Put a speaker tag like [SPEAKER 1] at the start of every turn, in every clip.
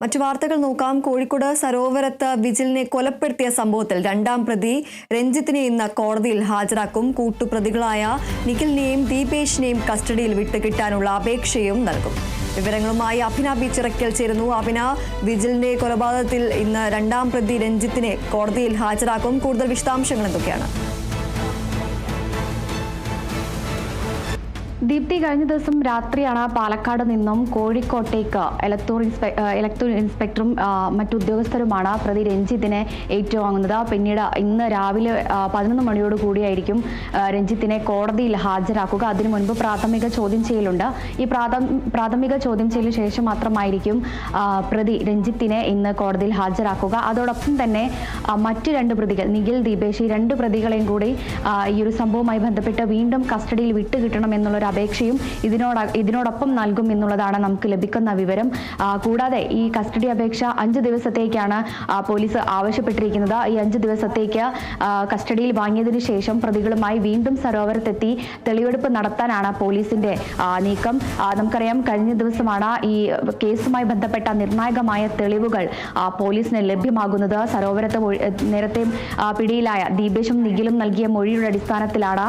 [SPEAKER 1] മറ്റു വാർത്തകൾ നോക്കാം. കോഴിക്കോട് സരോവരത്ത് വിജിലിനെ കൊലപ്പെടുത്തിയ സംഭവത്തിൽ രണ്ടാം പ്രതി രഞ്ജിത്തിനെ ഇന്ന് കോടതിയിൽ ഹാജരാക്കും. കൂട്ടുപ്രതികളായ നിഖിലിനെയും ദീപേഷിനെയും കസ്റ്റഡിയിൽ വിട്ടുകിട്ടാനുള്ള അപേക്ഷയും നൽകും. വിവരങ്ങളുമായി അഭിന ബി ചിറക്കൽ ചേരുന്നു. അഭിന, വിജിലിന്റെ കൊലപാതകത്തിൽ ഇന്ന് രണ്ടാം പ്രതി രഞ്ജിത്തിനെ കോടതിയിൽ ഹാജരാക്കും. കൂടുതൽ വിശദാംശങ്ങൾ എന്തൊക്കെയാണ്?
[SPEAKER 2] ദീപ്തി, കഴിഞ്ഞ ദിവസം രാത്രിയാണ് പാലക്കാട് നിന്നും കോഴിക്കോട്ടേക്ക് ഇലക്ടോർ ഇൻസ്പെക്ടറും മറ്റു ഉദ്യോഗസ്ഥരുമാണ് പ്രതി രഞ്ജിത്തിനെ ഏറ്റുവാങ്ങുന്നത്. പിന്നീട് ഇന്ന് രാവിലെ 11 മണിയോടുകൂടിയായിരിക്കും രഞ്ജിത്തിനെ കോടതിയിൽ ഹാജരാക്കുക. അതിനു മുൻപ് പ്രാഥമിക ചോദ്യം ചെയ്യലുണ്ട്. ഈ പ്രാഥമിക ചോദ്യം ചെയ്യലിന് ശേഷം മാത്രമായിരിക്കും പ്രതി രഞ്ജിത്തിനെ ഇന്ന് കോടതിയിൽ ഹാജരാക്കുക. അതോടൊപ്പം തന്നെ മറ്റു 2 പ്രതികൾ നിഖിൽ, ദീപേഷ്, ഈ 2 പ്രതികളെയും കൂടി ഈ ഒരു സംഭവവുമായി ബന്ധപ്പെട്ട് വീണ്ടും കസ്റ്റഡിയിൽ വിട്ടുകിട്ടണം എന്നുള്ള അപേക്ഷയും ഇതിനോടൊപ്പം നൽകും എന്നുള്ളതാണ് നമുക്ക് ലഭിക്കുന്ന വിവരം. കൂടാതെ ഈ കസ്റ്റഡി അപേക്ഷ 5 ദിവസത്തേക്കാണ് പോലീസ് ആവശ്യപ്പെട്ടിരിക്കുന്നത്. ഈ 5 ദിവസത്തേക്ക് കസ്റ്റഡിയിൽ വാങ്ങിയതിനു ശേഷം പ്രതികളുമായി വീണ്ടും സരോവരത്തെത്തി തെളിവെടുപ്പ് നടത്താനാണ് പോലീസിന്റെ നീക്കം. നമുക്കറിയാം, കഴിഞ്ഞ ദിവസമാണ് ഈ കേസുമായി ബന്ധപ്പെട്ട നിർണായകമായ തെളിവുകൾ പോലീസിന് ലഭ്യമാകുന്നത്. സരോവരത്ത് നേരത്തെ പിടിയിലായ ദീപേഷും നിഖിലും നൽകിയ മൊഴിയുടെ അടിസ്ഥാനത്തിലാണ്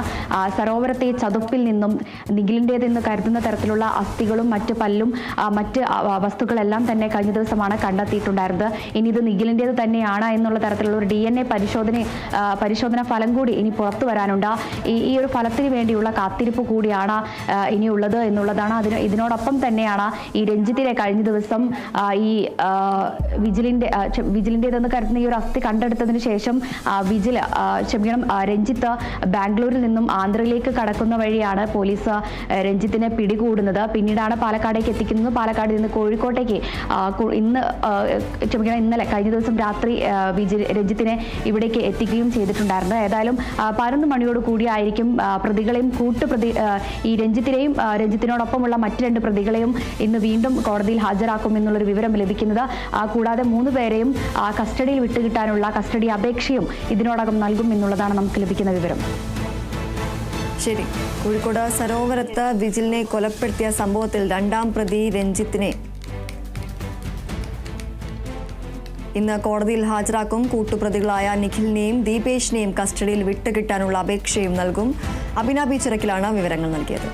[SPEAKER 2] സരോവരത്തെ ചതുപ്പിൽ നിന്നും നിഖിലിൻ്റെതെന്ന് കരുതുന്ന തരത്തിലുള്ള അസ്ഥികളും മറ്റ് പല്ലും മറ്റ് വസ്തുക്കളെല്ലാം തന്നെ കഴിഞ്ഞ ദിവസമാണ് കണ്ടെത്തിയിട്ടുണ്ടായിരുന്നത്. ഇനി ഇത് നിഖിലിൻ്റേത് തന്നെയാണ് എന്നുള്ള തരത്തിലുള്ള ഒരു DNA പരിശോധന ഫലം കൂടി ഇനി പുറത്തു വരാനുണ്ട്. ഈ ഒരു ഫലത്തിന് വേണ്ടിയുള്ള കാത്തിരിപ്പ് കൂടിയാണ് ഇനിയുള്ളത് എന്നുള്ളതാണ്. ഇതിനോടൊപ്പം തന്നെയാണ് ഈ രഞ്ജിത്തിനെ കഴിഞ്ഞ ദിവസം ഈ വിജിലിൻ്റെതെന്ന് കരുതുന്ന ഈ ഒരു അസ്ഥി കണ്ടെടുത്തതിന് ശേഷം രഞ്ജിത്ത് ബാംഗ്ലൂരിൽ നിന്നും ആന്ധ്രയിലേക്ക് കടക്കുന്ന വഴിയാണ് പോലീസ് രഞ്ജിത്തിനെ പിടികൂടുന്നത്. പിന്നീടാണ് പാലക്കാടേക്ക് എത്തിക്കുന്നത്. പാലക്കാട് നിന്ന് കോഴിക്കോട്ടേക്ക് ഇന്നലെ കഴിഞ്ഞ ദിവസം രാത്രി രഞ്ജിത്തിനെ ഇവിടേക്ക് എത്തിക്കുകയും ചെയ്തിട്ടുണ്ടായിരുന്നത്. ഏതായാലും 11 മണിയോട് കൂടിയായിരിക്കും പ്രതികളെയും ഈ രഞ്ജിത്തിനോടൊപ്പമുള്ള മറ്റ് 2 പ്രതികളെയും ഇന്ന് വീണ്ടും കോടതിയിൽ ഹാജരാക്കും എന്നുള്ളൊരു വിവരം ലഭിക്കുന്നത്. കൂടാതെ 3 പേരെയും കസ്റ്റഡിയിൽ വിട്ടുകിട്ടാനുള്ള കസ്റ്റഡി അപേക്ഷയും ഇതിനോടകം നൽകും എന്നുള്ളതാണ് നമുക്ക് ലഭിക്കുന്ന വിവരം.
[SPEAKER 1] ശരി. കോഴിക്കോട് സരോവരത്ത് വിജിലിനെ കൊലപ്പെടുത്തിയ സംഭവത്തിൽ രണ്ടാം പ്രതി രഞ്ജിത്തിനെ ഇന്ന് കോടതിയിൽ ഹാജരാക്കും. കൂട്ടുപ്രതികളായ നിഖിലിനെയും ദീപേഷിനെയും കസ്റ്റഡിയിൽ വിട്ടുകിട്ടാനുള്ള അപേക്ഷയും നൽകും. അഭിന ബി ചിറക്കലാണ് വിവരങ്ങൾ നൽകിയത്.